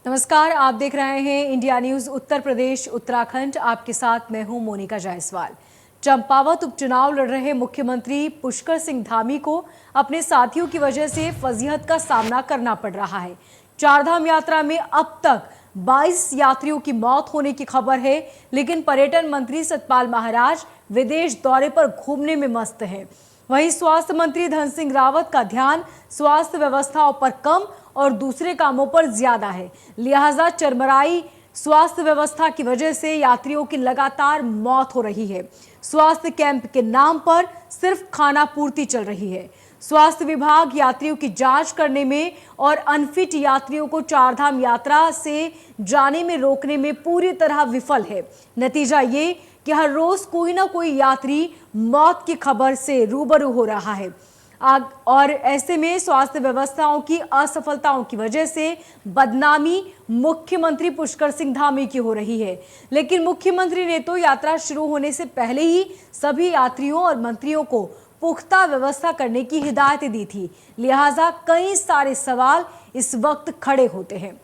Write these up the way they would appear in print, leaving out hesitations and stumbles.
नमस्कार, आप देख रहे हैं इंडिया न्यूज उत्तर प्रदेश उत्तराखंड। आपके साथ मैं हूं मोनिका जायसवाल। चंपावत उपचुनाव लड़ रहे मुख्यमंत्री पुष्कर सिंह धामी को अपने साथियों की वजह से फजीहत का सामना करना पड़ रहा है। चारधाम यात्रा में अब तक 22 यात्रियों की मौत होने की खबर है, लेकिन पर्यटन मंत्री सतपाल महाराज विदेश दौरे पर घूमने में मस्त हैं। वहीं स्वास्थ्य मंत्री धन सिंह रावत का ध्यान स्वास्थ्य व्यवस्थाओं पर कम और दूसरे कामों पर ज्यादा है। लिहाजा चरमराई स्वास्थ्य व्यवस्था की वजह से यात्रियों की लगातार मौत हो रही है। स्वास्थ्य कैंप के नाम पर सिर्फ खाना पूर्ति चल रही है। स्वास्थ्य विभाग यात्रियों की जांच करने में और अनफिट यात्रियों को चारधाम यात्रा से जाने में रोकने में पूरी तरह विफल है। नतीजा ये कि हर रोज कोई ना कोई यात्री मौत की खबर से रूबरू हो रहा है। और ऐसे में स्वास्थ्य व्यवस्थाओं की असफलताओं की वजह से बदनामी मुख्यमंत्री पुष्कर सिंह धामी की हो रही है। लेकिन मुख्यमंत्री ने तो यात्रा शुरू होने से पहले ही सभी यात्रियों और मंत्रियों को पुख्ता व्यवस्था करने की हिदायत दी थी। लिहाजा कई सारे सवाल इस वक्त खड़े होते हैं।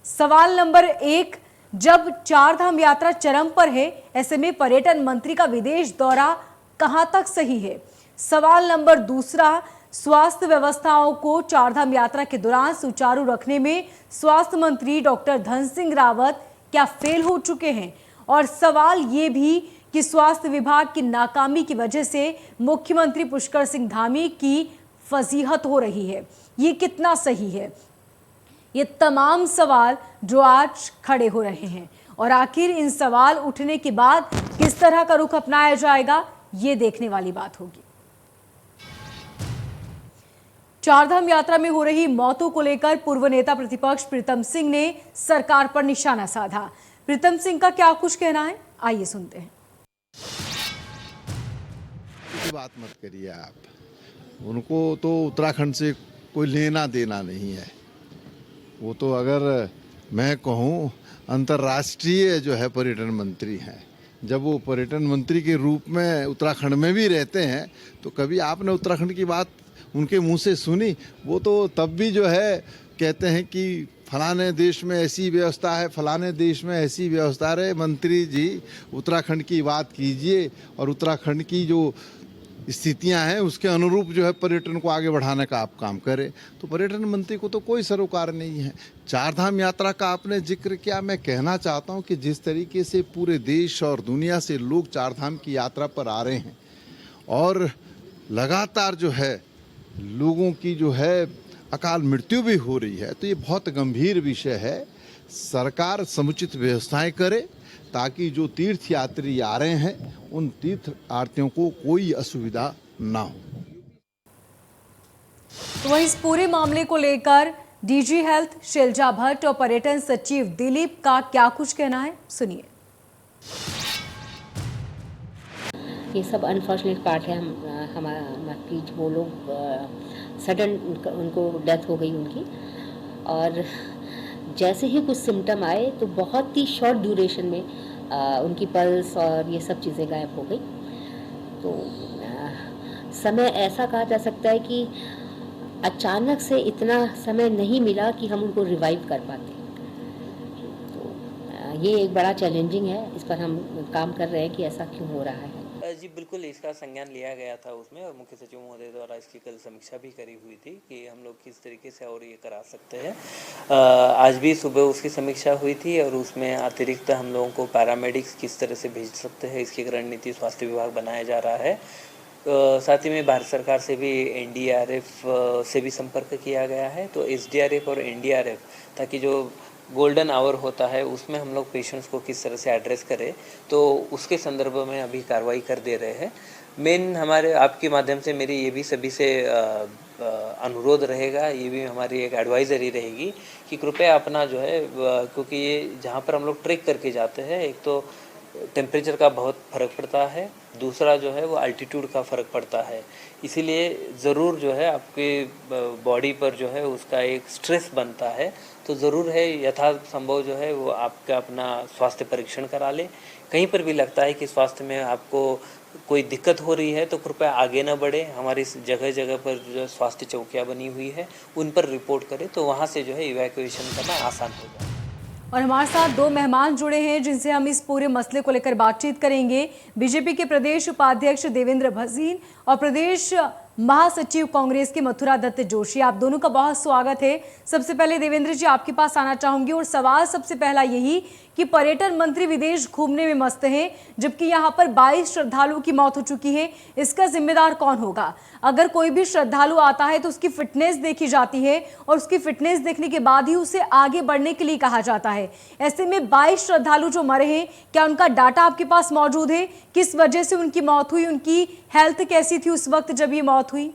सवाल नंबर 1, जब चारधाम यात्रा चरम पर है, ऐसे में पर्यटन मंत्री का विदेश दौरा कहां तक सही है? सवाल नंबर 2, स्वास्थ्य व्यवस्थाओं को चारधाम यात्रा के दौरान सुचारू रखने में स्वास्थ्य मंत्री डॉक्टर धन सिंह रावत क्या फेल हो चुके हैं? और सवाल ये भी कि स्वास्थ्य विभाग की नाकामी की वजह से मुख्यमंत्री पुष्कर सिंह धामी की फजीहत हो रही है, ये कितना सही है? ये तमाम सवाल जो आज खड़े हो रहे हैं, और आखिर इन सवाल उठने के बाद किस तरह का रुख अपनाया जाएगा, ये देखने वाली बात होगी। चारधाम यात्रा में हो रही मौतों को लेकर पूर्व नेता प्रतिपक्ष प्रीतम सिंह ने सरकार पर निशाना साधा। प्रीतम सिंह का क्या कुछ कहना है, आइए सुनते हैं। बात मत करिए आप, उनको तो उत्तराखंड से कोई लेना देना नहीं है। वो तो अगर मैं कहूँ अंतर्राष्ट्रीय जो है पर्यटन मंत्री हैं। जब वो पर्यटन मंत्री के रूप में उत्तराखंड में भी रहते हैं तो कभी आपने उत्तराखंड की बात उनके मुंह से सुनी? वो तो तब भी जो है कहते हैं कि फलाने देश में ऐसी व्यवस्था है, फलाने देश में ऐसी व्यवस्था है। मंत्री जी उत्तराखंड की बात कीजिए और उत्तराखंड की जो स्थितियां हैं उसके अनुरूप जो है पर्यटन को आगे बढ़ाने का आप काम करें। तो पर्यटन मंत्री को तो कोई सरोकार नहीं है। चारधाम यात्रा का आपने जिक्र किया, मैं कहना चाहता हूं कि जिस तरीके से पूरे देश और दुनिया से लोग चारधाम की यात्रा पर आ रहे हैं और लगातार जो है लोगों की जो है अकाल मृत्यु भी हो रही है, तो ये बहुत गंभीर विषय है। सरकार समुचित व्यवस्थाएं करे ताकि जो तीर्थ यात्री आ रहे हैं उन तीर्थयात्रियों को कोई असुविधा ना हो। तो वहीं इस पूरे मामले को लेकर डीजी हेल्थ शैलजा भट्ट और पर्यटन सचिव दिलीप का क्या कुछ कहना है, सुनिए। ये सब अनफॉर्चुनेट पार्ट है। हमारी वो लोग सडन उनको डेथ हो गई उनकी, और जैसे ही कुछ सिम्टम आए तो बहुत ही शॉर्ट ड्यूरेशन में उनकी पल्स और ये सब चीज़ें गायब हो गई। तो समय ऐसा कहा जा सकता है कि अचानक से इतना समय नहीं मिला कि हम उनको रिवाइव कर पाते। तो ये एक बड़ा चैलेंजिंग है, इस पर हम काम कर रहे हैं कि ऐसा क्यों हो रहा है। जी बिल्कुल, इसका संज्ञान लिया गया था उसमें, और मुख्य सचिव महोदय द्वारा इसकी कल समीक्षा भी करी हुई थी कि हम लोग किस तरीके से और ये करा सकते हैं। आज भी सुबह उसकी समीक्षा हुई थी और उसमें अतिरिक्त हम लोगों को पैरामेडिक्स किस तरह से भेज सकते हैं, इसकी रणनीति स्वास्थ्य विभाग बनाया जा रहा है। साथ ही में भारत सरकार से भी एनडीआरएफ से भी संपर्क किया गया है। तो एसडीआरएफ और एनडीआरएफ, ताकि जो गोल्डन आवर होता है उसमें हम लोग पेशेंट्स को किस तरह से एड्रेस करें, तो उसके संदर्भ में अभी कार्रवाई कर दे रहे हैं। मेन हमारे आपके माध्यम से मेरी ये भी सभी से अनुरोध रहेगा, ये भी हमारी एक एडवाइजरी रहेगी कि कृपया अपना जो है, क्योंकि ये जहाँ पर हम लोग ट्रेक करके जाते हैं, एक तो टेम्परेचर का बहुत फ़र्क पड़ता है, दूसरा जो है वो अल्टीट्यूड का फ़र्क पड़ता है। इसीलिए ज़रूर जो है आपके बॉडी पर जो है उसका एक स्ट्रेस बनता है। तो ज़रूर है यथासंभव जो है वो आपका अपना स्वास्थ्य परीक्षण करा लें। कहीं पर भी लगता है कि स्वास्थ्य में आपको कोई दिक्कत हो रही है तो कृपया आगे न बढ़े। हमारी जगह जगह पर जो स्वास्थ्य चौकियाँ बनी हुई है उन पर रिपोर्ट करें, तो वहाँ से जो है इवैक्यूएशन करना आसान हो जाए। और हमारे साथ दो मेहमान जुड़े हैं जिनसे हम इस पूरे मसले को लेकर बातचीत करेंगे। बीजेपी के प्रदेश उपाध्यक्ष देवेंद्र भसीन और प्रदेश महासचिव कांग्रेस के मथुरा दत्त जोशी, आप दोनों का बहुत स्वागत है। सबसे पहले देवेंद्र जी आपके पास आना चाहूंगी और सवाल सबसे पहला यही कि पर्यटन मंत्री विदेश घूमने में मस्त हैं, जबकि यहाँ पर 22 श्रद्धालुओं की मौत हो चुकी है। इसका जिम्मेदार कौन होगा? अगर कोई भी श्रद्धालु आता है तो उसकी फिटनेस देखी जाती है और उसकी फिटनेस देखने के बाद ही उसे आगे बढ़ने के लिए कहा जाता है। ऐसे में 22 श्रद्धालु जो मरे हैं, क्या उनका डाटा आपके पास मौजूद है? किस वजह से उनकी मौत हुई? उनकी हेल्थ कैसी थी उस वक्त जब ये मौत हुई?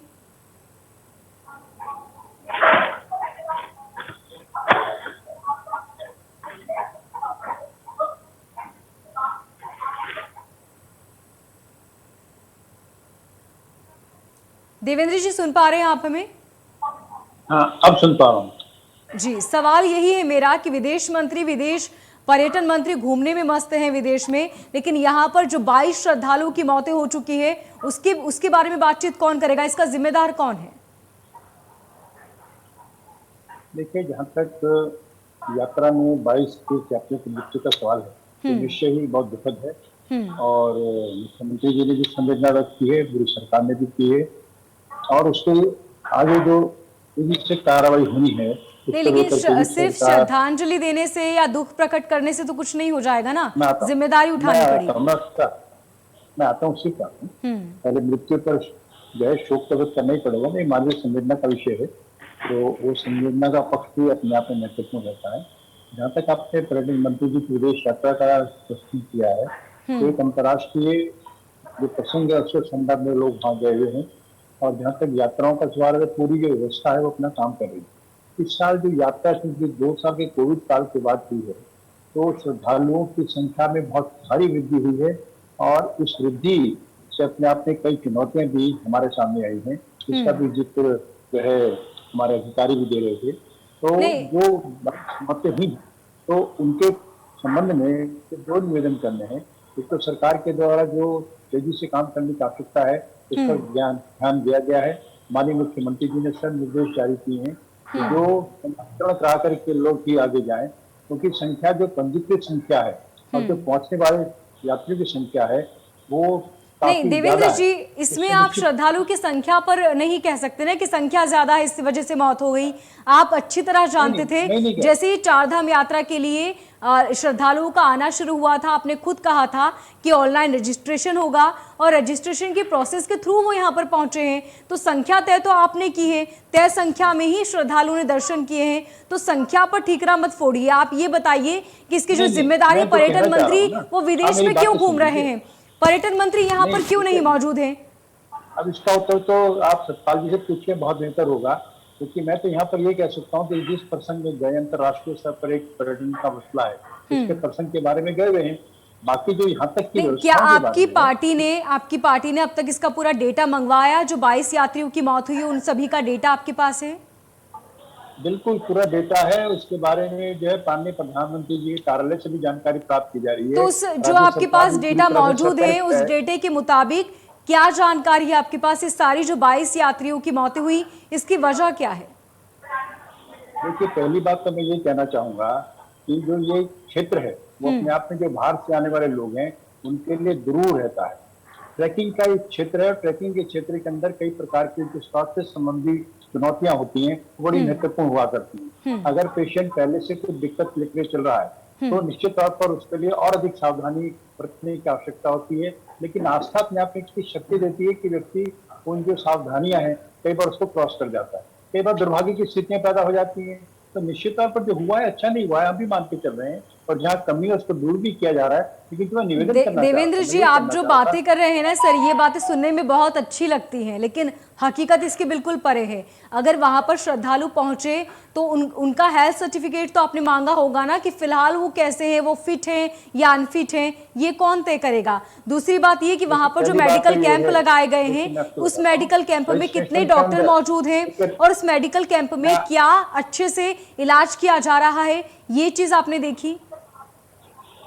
देवेंद्र जी सुन पा रहे हैं आप हमें? हाँ, अब सुन पा रहा हूँ। जी, सवाल यही है मेरा कि विदेश मंत्री, पर्यटन मंत्री घूमने में मस्त हैं विदेश में, लेकिन यहाँ पर जो 22 श्रद्धालुओं की मौतें हो चुकी है उसके बारे में बातचीत कौन करेगा? इसका जिम्मेदार कौन है? देखिए, जहाँ तक यात्रा में 22 यात्रियों की मृत्यु का सवाल है तो निश्चय ही बहुत दुखद है और मुख्यमंत्री जी ने भी संवेदना व्यक्त की है, पूरी सरकार ने भी की है और उसके आगे जो से कार्रवाई होनी है। नहीं, लेकिन सिर्फ श्रद्धांजलि देने से या दुख प्रकट करने से तो कुछ नहीं हो जाएगा ना, जिम्मेदारी उठानी पड़ेगी। मैं आता हूँ उसी का पहले मृत्यु पर जो है शोक प्रकट करना ही पड़ेगा, नहीं मानवीय संवेदना का विषय है तो वो संवेदना का पक्ष भी अपने आप में महत्वपूर्ण रहता है। जहाँ तक आपने पर्यटन मंत्री जी की विदेश यात्रा का प्रश्न किया है तो एक अंतर्राष्ट्रीय जो प्रसंग है उसके संदर्भ में लोग वहाँ गए हुए हैं और जहाँ तक यात्राओं का सवाल है पूरी जो व्यवस्था है वो अपना काम कर रही है। इस साल जो यात्रा क्योंकि 2 साल के कोविड काल के बाद हुई है तो श्रद्धालुओं की संख्या में बहुत भारी वृद्धि हुई है और उस वृद्धि से अपने आप में कई चुनौतियां भी हमारे सामने आई हैं, इसका भी जिक्र जो है हमारे अधिकारी भी दे रहे थे। तो जो चुनौतियां हुई तो उनके संबंध में दो निवेदन करने हैं। एक तो सरकार के द्वारा जो तेजी से काम करने की आवश्यकता है इस पर ध्यान दिया गया है। माननीय मुख्यमंत्री जी ने सब निर्देश जारी किए हैं कि जो पंजीकरण करा करके लोग ही आगे जाएं, क्योंकि संख्या जो पंजीकृत संख्या है और जो पहुंचने वाले यात्रियों की संख्या है वो नहीं देवेंद्र जी, इसमें आप श्रद्धालु की संख्या पर नहीं कह सकते ना कि संख्या ज्यादा है इस वजह से मौत हो गई। आप अच्छी तरह जानते थे जैसे ही चारधाम यात्रा के लिए श्रद्धालुओं का आना शुरू हुआ था, आपने खुद कहा था कि ऑनलाइन रजिस्ट्रेशन होगा और रजिस्ट्रेशन की प्रोसेस के थ्रू वो यहाँ पर पहुंचे हैं। तो संख्या तय तो आपने की है, तय संख्या में ही श्रद्धालुओं ने दर्शन किए हैं, तो संख्या पर ठीकरा मत फोड़िए। आप ये बताइए कि इसकी जो जिम्मेदारी पर्यटन मंत्री वो विदेश में क्यों घूम रहे हैं? पर्यटन मंत्री यहाँ पर क्यों नहीं मौजूद हैं? अब इसका उत्तर तो आप सतपाल जी से पूछिए, बहुत बेहतर होगा, क्योंकि मैं तो यहाँ पर ये कह सकता हूँ कि जिस प्रसंग में गए अंतर्राष्ट्रीय स्तर पर एक पर्यटन का मसला है इसके प्रसंग के बारे में गए हुए हैं। बाकी जो यहाँ तक की क्या आपकी पार्टी ने अब तक इसका पूरा डेटा मंगवाया? जो 22 यात्रियों की मौत हुई है उन सभी का डेटा आपके पास है? बिल्कुल पूरा डेटा है, उसके बारे में जो है माननीय प्रधानमंत्री जी के कार्यालय से भी जानकारी प्राप्त की जा रही है। तो उस जो आपके पास डेटा मौजूद है उस डेटे के मुताबिक क्या जानकारी है आपके पास? इस सारी जो 22 यात्रियों की मौतें हुई इसकी वजह क्या है? देखिए, पहली बात तो मैं ये कहना चाहूंगा कि जो ये क्षेत्र है वो अपने आप में जो बाहर से आने वाले लोग हैं उनके लिए दुरूह रहता है। ट्रैकिंग का एक क्षेत्र है और ट्रैकिंग के क्षेत्र के अंदर कई प्रकार की जो स्वास्थ्य संबंधी चुनौतियां होती हैं बड़ी महत्वपूर्ण हुआ करती हैं। अगर पेशेंट पहले से कोई दिक्कत लेकर चल रहा है तो निश्चित तौर पर उसके लिए और अधिक सावधानी बरतने की आवश्यकता होती है, लेकिन आस्था अपने आप में इतनी शक्ति देती है कि व्यक्ति उन जो सावधानियां हैं कई बार उसको क्रॉस कर जाता है, कई बार दुर्भाग्य की स्थितियां पैदा हो जाती हैं। तो निश्चित तौर पर जो हुआ है अच्छा नहीं हुआ है, हम भी मान के चल रहे हैं और जहाँ कमी है उसको दूर भी किया जा रहा है। लेकिन जो निवेदन करना देवेंद्र जी, आप जो बातें कर रहे हैं ना सर, ये बातें सुनने में बहुत अच्छी लगती हैं, लेकिन हकीकत इसके बिल्कुल परे है। अगर वहां पर श्रद्धालु पहुंचे तो उनका हेल्थ सर्टिफिकेट तो आपने मांगा होगा ना कि फिलहाल वो कैसे हैं, वो फिट हैं या अनफिट हैं, ये कौन तय करेगा? दूसरी बात ये कि वहां पर जो मेडिकल कैंप लगाए गए हैं उस मेडिकल कैंप में कितने डॉक्टर मौजूद हैं और उस मेडिकल कैंप में क्या अच्छे से इलाज किया जा रहा है, ये चीज आपने देखी?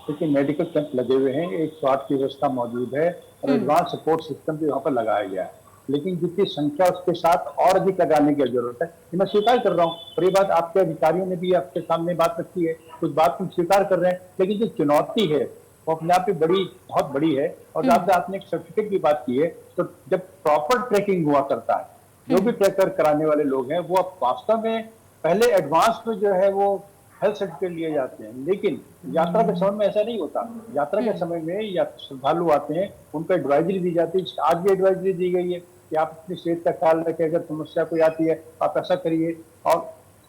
क्योंकि मेडिकल कैंप लगे हुए हैं, एक स्वास्थ्य की व्यवस्था मौजूद है और एडवांस सपोर्ट सिस्टम भी वहाँ पर लगाया गया है। लेकिन जितनी संख्या उसके साथ और अधिक लगाने की जरूरत है, ये मैं स्वीकार कर रहा हूँ। और ये बात आपके अधिकारियों ने भी आपके सामने बात रखी है, कुछ बात हम स्वीकार कर रहे हैं, लेकिन जो चुनौती है वो अपने आप में बहुत बड़ी है। और जब आपने एक सर्टिफिकेट की बात की है, तो जब प्रॉपर ट्रैकिंग हुआ करता है, जो भी ट्रैकर कराने वाले लोग हैं वो अब वास्तव में पहले एडवांस में जो है वो हेल्थ सर्टिफिकेट लिए जाते हैं, लेकिन यात्रा के समय में ऐसा नहीं होता। यात्रा के समय में या श्रद्धालु आते हैं, उनको एडवाइजरी दी जाती है। आज भी एडवाइजरी दी गई है कि आप अपनी सेहत का ख्याल रखें, अगर समस्या कोई आती है आप ऐसा करिए, और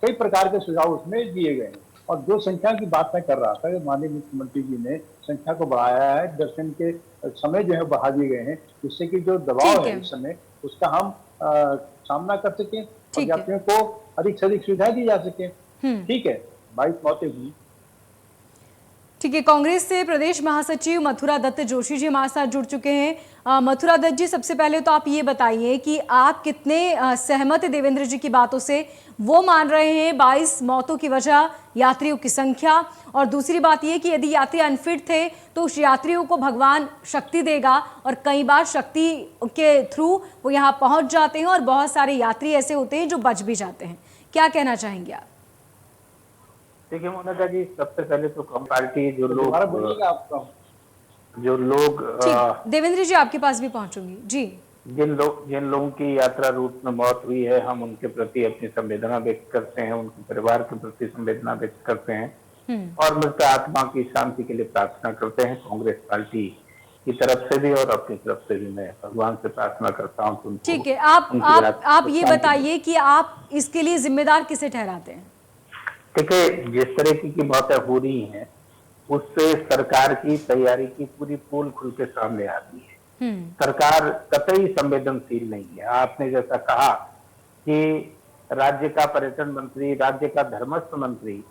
कई प्रकार के सुझाव उसमें दिए गए हैं। और जो संख्या की बात मैं कर रहा था, माननीय मुख्यमंत्री जी ने संख्या को बढ़ाया है, दर्शन के समय जो है बढ़ा दिए गए हैं, जिससे कि जो दबाव है इस समय उसका हम सामना कर सकें और यात्रियों को अधिक से अधिक सुविधाएं दी जा सके। ठीक है, 22 मौतें हुई। ठीक है, कांग्रेस से प्रदेश महासचिव मथुरा दत्त जोशी जी हमारे साथ जुड़ चुके हैं। मथुरा दत्त जी, सबसे पहले तो आप ये बताइए कि आप कितने सहमत हैं देवेंद्र जी की बातों से। वो मान रहे हैं 22 मौतों की वजह यात्रियों की संख्या, और दूसरी बात ये कि यदि यात्री अनफिट थे तो उस यात्रियों को भगवान शक्ति देगा, और कई बार शक्ति के थ्रू वो यहाँ पहुँच जाते हैं और बहुत सारे यात्री ऐसे होते हैं जो बच भी जाते हैं। क्या कहना चाहेंगे आप? देखिए मोनिका जी, सबसे पहले तो कम पार्टी जो लोग देवेंद्र जी आपके पास भी पहुंचूंगी जी। जिन लोगों की यात्रा रूट में मौत हुई है, हम उनके प्रति अपनी संवेदना व्यक्त करते हैं, उनके परिवार के प्रति संवेदना व्यक्त करते हैं और मृत आत्मा की शांति के लिए प्रार्थना करते हैं। कांग्रेस पार्टी की तरफ से भी और अपनी तरफ से भी मैं भगवान से प्रार्थना करता हूँ। ठीक है, आप ये बताइए कि आप इसके लिए जिम्मेदार किसे ठहराते हैं? देखिए, जिस तरह की मौतें हो रही हैं उससे सरकार की तैयारी की पूरी पोल खुल के सामने आती है। सरकार कतई संवेदनशील नहीं है। आपने जैसा कहा कि राज्य का पर्यटन मंत्री, राज्य का धर्मस्थ मंत्री,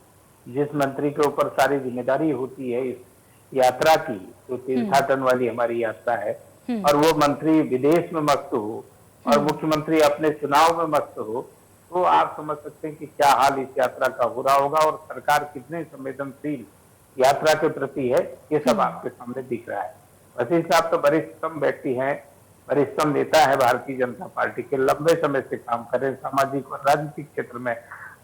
जिस मंत्री के ऊपर सारी जिम्मेदारी होती है इस यात्रा की, जो तीर्थाटन वाली हमारी यात्रा है, और वो मंत्री विदेश में मस्त हो और मुख्यमंत्री अपने चुनाव में मस्त हो, तो आप समझ सकते हैं कि क्या हाल इस यात्रा का हो रहा होगा और सरकार कितने संवेदनशील यात्रा के प्रति है, ये सब आपके सामने दिख रहा है। वसीम साहब तो वरिष्ठतम व्यक्ति हैं, वरिष्ठतम नेता है भारतीय जनता पार्टी के, लंबे समय से काम कर रहे हैं, सामाजिक और राजनीतिक क्षेत्र में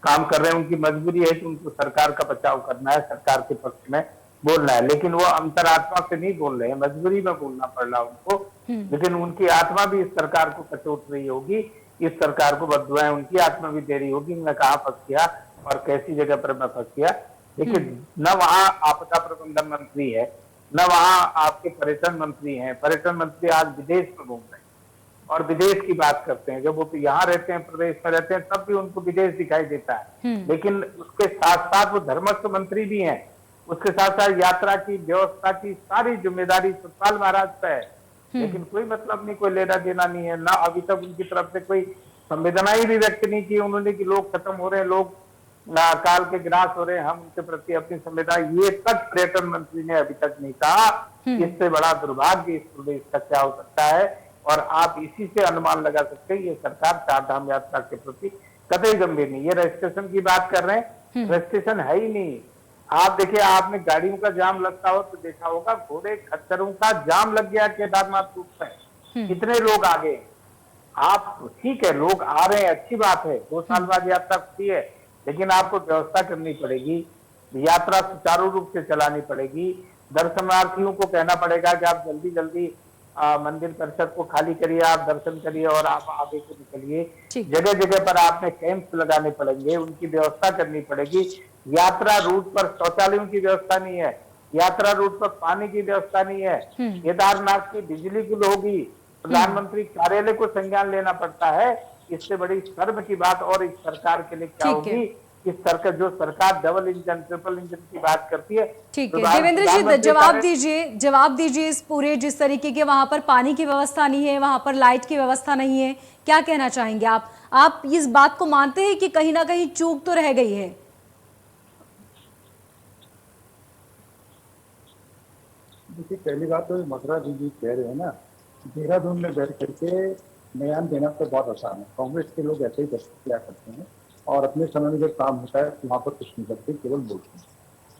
काम कर रहे हैं। उनकी मजबूरी है कि उनको सरकार का बचाव करना है, सरकार के पक्ष में बोलना है, लेकिन वो अंतरात्मा से नहीं बोल रहे हैं, मजबूरी में बोलना पड़ रहा उनको। लेकिन उनकी आत्मा भी इस सरकार को कचोट रही होगी, इस सरकार को बददुआएं उनकी आत्मा भी दे रही होगी, मैं कहाँ फंस गया और कैसी जगह पर मैं फंस गया। लेकिन न वहाँ आपदा प्रबंधन मंत्री है, न वहाँ आपके पर्यटन मंत्री हैं। पर्यटन मंत्री आज विदेश में घूम रहे हैं और विदेश की बात करते हैं। जब वो यहाँ रहते हैं, प्रदेश में रहते हैं, तब भी उनको विदेश दिखाई देता है। लेकिन उसके साथ साथ वो धर्मस्थ मंत्री भी हैं, उसके साथ साथ यात्रा की व्यवस्था की सारी जिम्मेदारी सतपाल महाराज पे है, लेकिन कोई मतलब नहीं, कोई लेना देना नहीं है। ना अभी तक उनकी तरफ से कोई संवेदना ही भी व्यक्त नहीं की उन्होंने कि लोग खत्म हो रहे हैं, लोग काल के ग्रास हो रहे हैं, हम उनके प्रति अपनी संवेदना, ये तक पर्यटन मंत्री ने अभी तक नहीं कहा। इससे बड़ा दुर्भाग्य इस प्रदेश का क्या हो सकता है। और आप इसी से अनुमान लगा सकते हैं ये सरकार चार धाम यात्रा के प्रति कतई गंभीर नहीं। ये रजिस्ट्रेशन की बात कर रहे हैं, रजिस्ट्रेशन है ही नहीं। आप देखिए, आपने गाड़ियों का जाम लगता हो तो देखा होगा, घोड़े खच्चरों का जाम लग गया केदारनाथ रूट में, कितने लोग आ गए। आप ठीक है, लोग आ रहे हैं, अच्छी बात है, 2 साल बाद यात्रा होती है, लेकिन आपको व्यवस्था करनी पड़ेगी, यात्रा सुचारू रूप से चलानी पड़ेगी। दर्शनार्थियों को कहना पड़ेगा कि आप जल्दी जल्दी मंदिर परिसर को खाली करिए, आप दर्शन करिए और आप आगे को निकलिए। जगह जगह पर आपने कैंप लगाने पड़ेंगे, उनकी व्यवस्था करनी पड़ेगी। यात्रा रूट पर शौचालयों की व्यवस्था नहीं है, यात्रा रूट पर पानी की व्यवस्था नहीं है, केदारनाथ की बिजली गुल होगी, प्रधानमंत्री कार्यालय को संज्ञान लेना पड़ता है। इससे बड़ी शर्म की बात और इस सरकार के लिए क्या होगी। इस सरकार, जो सरकार डबल इंजन ट्रिपल इंजन की बात करती है। ठीक है देवेंद्र जी, जवाब दीजिए इस पूरे, जिस तरीके के वहां पर पानी की व्यवस्था नहीं है, वहां पर लाइट की व्यवस्था नहीं है, क्या कहना चाहेंगे आप इस बात को मानते हैं कि कहीं ना कहीं चूक तो रह गई है? देखिए, पहली बात तो मथुरा जी कह रहे हैं ना, देहरादून में बैठ करके बयान देना तो बहुत आसान है। कांग्रेस के लोग ऐसे ही किया करते हैं और अपने समय में जब काम होता है तो वहाँ पर कुछ नहीं करते, केवल बोलते हैं।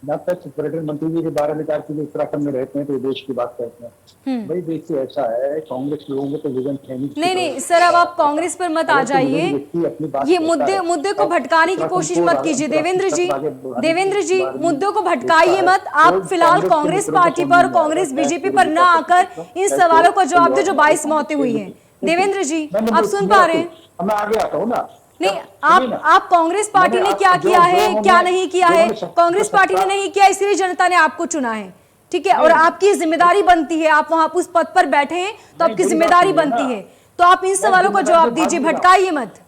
जहाँ तक पर्यटन मंत्री जी के बारे में कहा कि जो उत्तराखंड में रहते हैं तो देश की बात करते हैं। भाई देखिए ऐसा है, कांग्रेस लोगों में तो विजन है नहीं नहीं सर, अब आप कांग्रेस पर मत आ जाइए, ये मुद्दे को भटकाने की कोशिश मत कीजिए देवेंद्र जी, मुद्दों को भटकाइए मत। आप फिलहाल कांग्रेस पार्टी पर, कांग्रेस बीजेपी पर ना आकर इन सवालों का जवाब दे जो 22 मौतें हुई हैं। देवेंद्र जी आप सुन पा रहे हैं? मैं आगे आता हूँ ना। नहीं, आप कांग्रेस पार्टी ने क्या किया है, क्या नहीं किया है? कांग्रेस पार्टी ने नहीं किया, इसलिए जनता ने आपको चुना है, ठीक है, और आपकी जिम्मेदारी बनती है, आप वहां उस पद पर बैठे हैं तो आपकी जिम्मेदारी बनती है, तो आप इन सवालों का जवाब दीजिए, भटकाइए मत।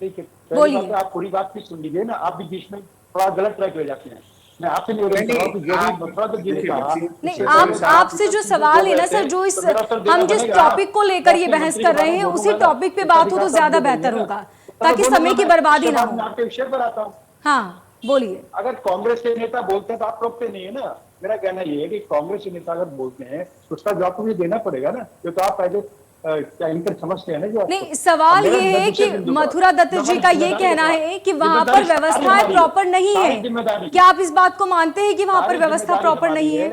बोलिए। आप पूरी बात भी सुन लीजिए ना, आप भी बीच में थोड़ा गलत ट्रैक ले जाते हैं। मैं आपसे नहीं, आपसे जो सवाल है ना सर, जो हम जिस टॉपिक को लेकर ये बहस कर रहे हैं उसी टॉपिक पे बात हो तो ज्यादा बेहतर होगा, ताकि समय की बर्बादी ना हो। आपके विषय पर आता हूँ। हाँ बोलिए। अगर कांग्रेस के नेता बोलते हैं तो आप रोकते नहीं है ना। मेरा कहना ये है कि कांग्रेस के नेता अगर बोलते हैं तो उसका जवाब तो मुझे देना पड़ेगा ना, जो तो आप पहले इनकर समझते हैं ना। जो नहीं, सवाल ये है कि मथुरा दत्त जी का ये कहना है कि वहां पर व्यवस्थाएं प्रॉपर नहीं है। क्या आप इस बात को मानते हैं कि वहां पर व्यवस्था प्रॉपर नहीं है?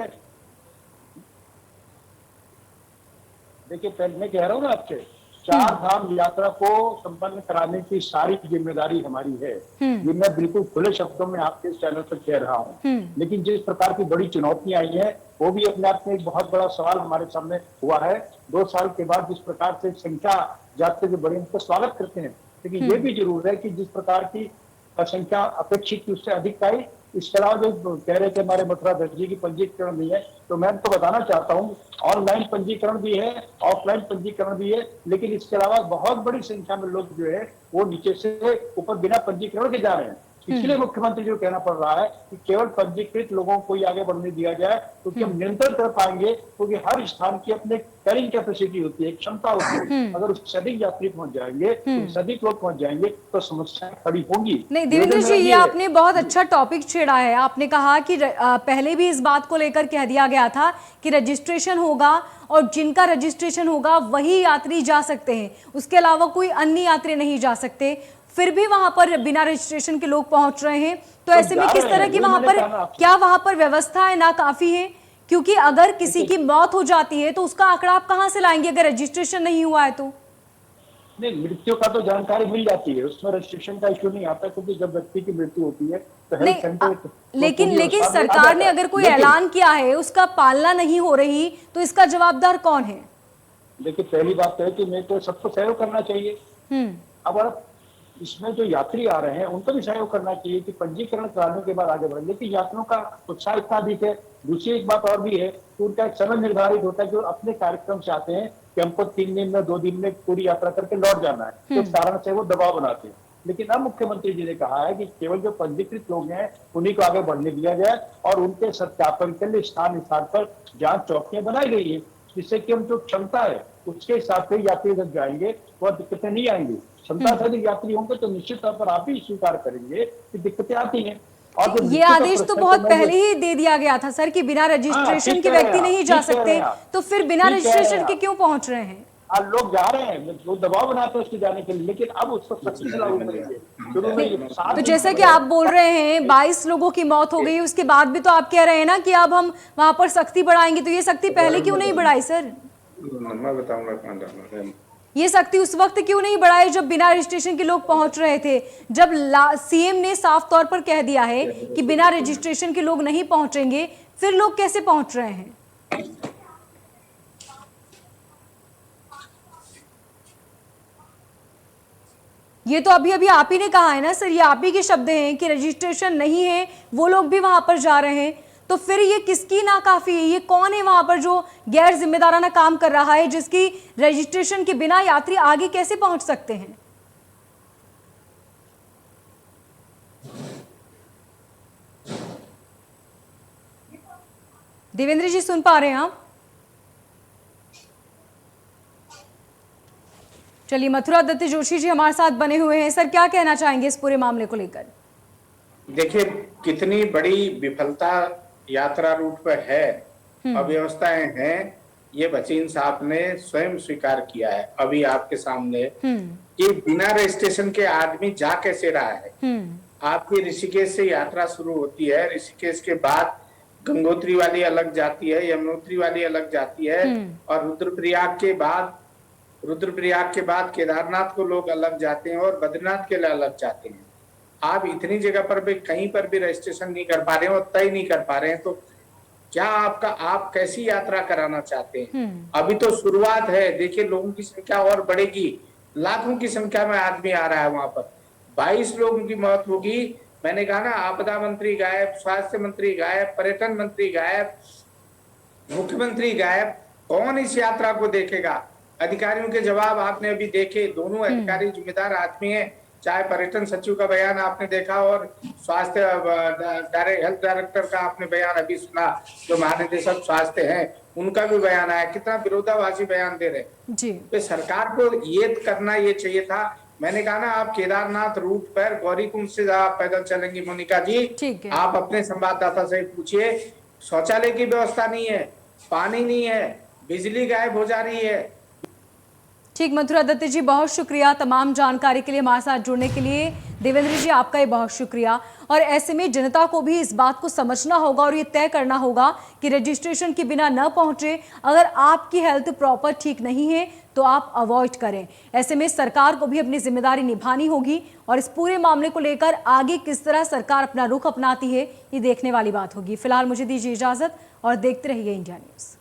देखिए पहले मैं कह रहा हूँ ना आपसे, 4 धाम यात्रा को संपन्न कराने की सारी जिम्मेदारी हमारी है। ये मैं बिल्कुल खुले शब्दों में आपके चैनल पर कह रहा हूँ। लेकिन जिस प्रकार की बड़ी चुनौतियां आई हैं वो भी अपने आप में एक बहुत बड़ा सवाल हमारे सामने हुआ है। 2 साल के बाद जिस प्रकार से संख्या यात्री जो बड़ी, उनका स्वागत करते हैं, लेकिन ये भी जरूर है कि जिस प्रकार की संख्या अपेक्षित थी उससे अधिक आई। इसके अलावा जो कह रहे थे हमारे मथुरा दत्त जी की पंजीकरण नहीं है, तो मैं तो बताना चाहता हूँ ऑनलाइन पंजीकरण भी है, ऑफलाइन पंजीकरण भी है, लेकिन इसके अलावा बहुत बड़ी संख्या में लोग जो है वो नीचे से ऊपर बिना पंजीकरण के जा रहे हैं। इसलिए मुख्यमंत्री जी को कहना पड़ रहा है कि केवल पंजीकृत लोगों को ही आगे बढ़ने दिया जाए, क्योंकि हम नियंत्रण कर पाएंगे, क्योंकि हर स्थान की अपने कैरिंग कैपेसिटी होती है, क्षमता होती है। अगर उससे अधिक यात्री पहुंच जाएंगे, उससे अधिक लोग पहुंच जाएंगे तो समस्या खड़ी होंगी। नहीं देवेंद्र जी, ये आपने बहुत अच्छा टॉपिक छेड़ा है। आपने कहा कि पहले भी इस बात को लेकर कह दिया गया था कि रजिस्ट्रेशन होगा और जिनका रजिस्ट्रेशन होगा वही यात्री जा सकते हैं, उसके अलावा कोई अन्य यात्री नहीं जा सकते। फिर भी वहां पर बिना रजिस्ट्रेशन के लोग पहुंच रहे हैं, तो ऐसे में किस तरह की वहां पर, क्या वहां पर व्यवस्थाएं नाकाफी है? क्योंकि अगर किसी की मौत हो जाती है तो उसका आंकड़ा आप कहां से लाएंगे अगर रजिस्ट्रेशन नहीं हुआ है तो? नहीं, मृत्यु का तो जानकारी मिल जाती है, उसमें रजिस्ट्रेशन का इश्यू नहीं आता, क्योंकि जब व्यक्ति की मृत्यु होती है तो हेल्थ सेंटर। लेकिन सरकार ने अगर कोई ऐलान किया है, उसका पालना नहीं हो रही, तो इसका जवाबदार कौन है? देखिए पहली बात है कि मेरे को सबको सहयोग करना चाहिए। अब इसमें जो यात्री आ रहे हैं उनको भी सहयोग करना चाहिए कि पंजीकरण कराने के बाद आगे बढ़े, लेकिन यात्रियों का उत्साह इतना अधिक है। दूसरी एक बात और भी है कि उनका एक समय निर्धारित होता है कि वो अपने कार्यक्रम से आते हैं कि हमको 3 दिन में 2 दिन में पूरी यात्रा करके लौट जाना है, तो इस कारण से वो दबाव बनाते हैं। लेकिन अब मुख्यमंत्री जी ने कहा है कि केवल जो पंजीकृत लोग हैं उन्हीं को आगे बढ़ने दिया जाए, और उनके सत्यापन के लिए स्थान पर जांच चौकियां बनाई गई है, जिससे कि हम जो क्षमता है उसके हिसाब से यात्री जब जाएंगे वह दिक्कतें नहीं आएंगी। क्षमता से अधिक यात्री होंगे तो निश्चित तौर पर आप ही स्वीकार करेंगे कि दिक्कतें आती हैं। और ये आदेश तो बहुत पहले ही दे दिया गया था सर कि बिना रजिस्ट्रेशन के व्यक्ति नहीं जा सकते, तो फिर बिना रजिस्ट्रेशन के क्यों पहुंच रहे हैं? लोग जा रहे हैं, जो दबाव बनाते हैं उसके जाने के लिए, लेकिन अब उसको सख्ती से लागू करेंगे। तो जैसा कि आप बोल रहे हैं 22 लोगों की मौत हो गई, उसके बाद भी तो आप कह रहे हैं ना कि अब हम वहां पर सख्ती बढ़ाएंगे, तो ये सख्ती पहले क्यों नहीं बढ़ाई सर? मैं बताऊंगा। ये सख्ती उस वक्त क्यों नहीं बढ़ाई जब बिना रजिस्ट्रेशन के लोग पहुंच रहे थे, जब सीएम ने साफ तौर पर कह दिया है कि बिना रजिस्ट्रेशन के लोग नहीं पहुंचेंगे, फिर लोग कैसे पहुंच रहे हैं? ये तो अभी अभी आप ही ने कहा है ना सर, ये आप ही के शब्द हैं कि रजिस्ट्रेशन नहीं है, वो लोग भी वहां पर जा रहे हैं, तो फिर ये किसकी नाकाफी है? ये कौन है वहां पर जो गैर जिम्मेदाराना काम कर रहा है, जिसकी रजिस्ट्रेशन के बिना यात्री आगे कैसे पहुंच सकते हैं? देवेंद्र जी सुन पा रहे हैं आप? चलिए, मथुरा दत्त जोशी जी हमारे साथ बने हुए हैं। सर क्या कहना चाहेंगे इस पूरे मामले को लेकर? देखिए कितनी बड़ी विफलता यात्रा रूट पर है, अव्यवस्थाएं हैं, ये बचीन साहब ने स्वयं स्वीकार किया है अभी आपके सामने कि बिना रजिस्ट्रेशन के आदमी जा कैसे रहा है। आपकी ऋषिकेश से यात्रा शुरू होती है, ऋषिकेश के बाद गंगोत्री वाली अलग जाती है, यमुनोत्री वाली अलग जाती है, और रुद्रप्रयाग के बाद केदारनाथ को लोग अलग जाते हैं और बद्रीनाथ के लिए अलग जाते हैं। आप इतनी जगह पर भी कहीं पर भी रजिस्ट्रेशन नहीं कर पा रहे हैं और तय नहीं कर पा रहे हैं, तो क्या आप कैसी यात्रा कराना चाहते हैं? अभी तो शुरुआत है, देखिए लोगों की संख्या और बढ़ेगी, लाखों की संख्या में आदमी आ रहा है वहां पर। 22 लोगों की मौत होगी। मैंने कहा ना, आपदा मंत्री गायब, स्वास्थ्य मंत्री गायब, पर्यटन मंत्री गायब, मुख्यमंत्री गायब। कौन इस यात्रा को देखेगा? अधिकारियों के जवाब आपने अभी देखे, दोनों अधिकारी जिम्मेदार आदमी हैं। चाहे पर्यटन सचिव का बयान आपने देखा और स्वास्थ्य हेल्थ डायरेक्टर का आपने बयान अभी सुना, जो महानिदेशक स्वास्थ्य हैं, उनका भी बयान आया। कितना विरोधाभासी बयान दे रहे हैं जी। तो सरकार को ये करना ये चाहिए था। मैंने कहा ना, आप केदारनाथ रूट पर गौरीकुंड से आप पैदल चलेंगी मोनिका जी, ठीक है। आप अपने संवाददाता से पूछिए, शौचालय की व्यवस्था नहीं है, पानी नहीं है, बिजली गायब हो जा रही है। ठीक, मथुरा दत्त जी बहुत शुक्रिया तमाम जानकारी के लिए, हमारे साथ जुड़ने के लिए। देवेंद्र जी आपका ही बहुत शुक्रिया। और ऐसे में जनता को भी इस बात को समझना होगा और ये तय करना होगा कि रजिस्ट्रेशन के बिना न पहुंचे। अगर आपकी हेल्थ प्रॉपर ठीक नहीं है तो आप अवॉइड करें। ऐसे में सरकार को भी अपनी जिम्मेदारी निभानी होगी और इस पूरे मामले को लेकर आगे किस तरह सरकार अपना रुख अपनाती है, ये देखने वाली बात होगी। फिलहाल मुझे दीजिए इजाजत और देखते रहिए इंडिया न्यूज़।